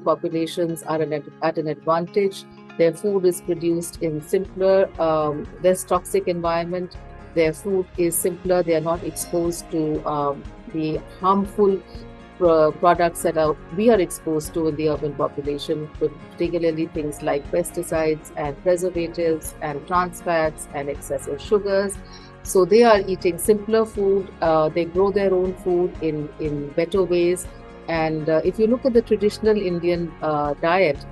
populations are at an advantage. Their food is produced in simpler, less toxic environment. Their food is simpler. They are not exposed to the harmful products that we are exposed to in the urban population, particularly things like pesticides and preservatives and trans fats and excessive sugars. So they are eating simpler food. They grow their own food in better ways. And if you look at the traditional Indian diet,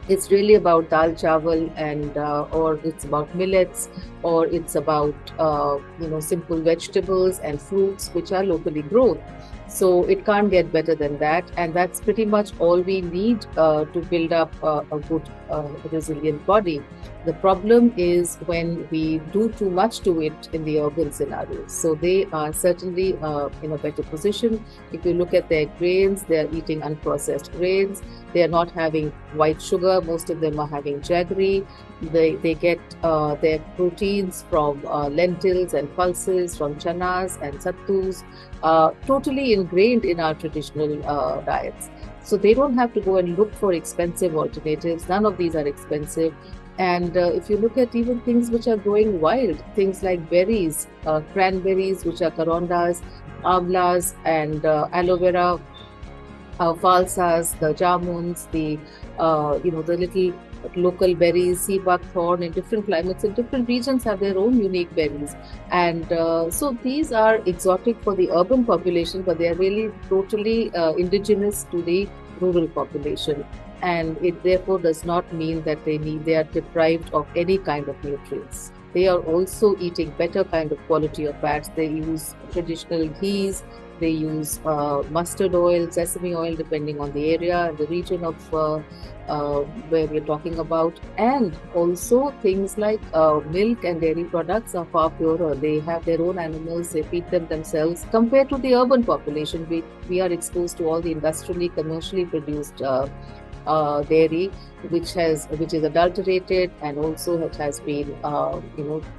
it's really about dal chawal and or it's about millets, or it's about simple vegetables and fruits which are locally grown. So it can't get better than that, and that's pretty much all we need to build up a good resilient body. The problem is when we do too much to it in the urban scenarios. So they are certainly in a better position. If you look at their grains, they are eating unprocessed grains. They are not having white sugar. Most of them are having jaggery. They get their proteins from lentils and pulses, from chanas and sattus, totally ingrained in our traditional diets. So they don't have to go and look for expensive alternatives. None of these are expensive. And if you look at even things which are growing wild, things like berries, cranberries, which are karondas, amlas, and aloe vera, falsas, the jamuns, the little local berries, sea buckthorn in different climates in different regions have their own unique berries. And so these are exotic for the urban population, but they are really totally indigenous to the rural population. And it therefore does not mean that they are deprived of any kind of nutrients. They are also eating better kind of quality of fats. They use traditional ghees. They use mustard oil, sesame oil, depending on the area and the region of where we're talking about. And also things like milk and dairy products are far purer. They have their own animals, they feed them themselves. Compared to the urban population, we are exposed to all the industrially, commercially produced dairy, which is adulterated, and also it has been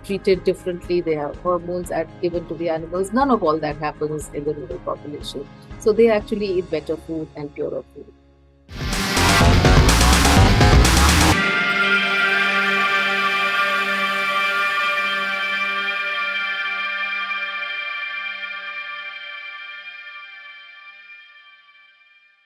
treated differently. They have hormones given to the animals. None of all that happens in the rural population. So they actually eat better food and purer food.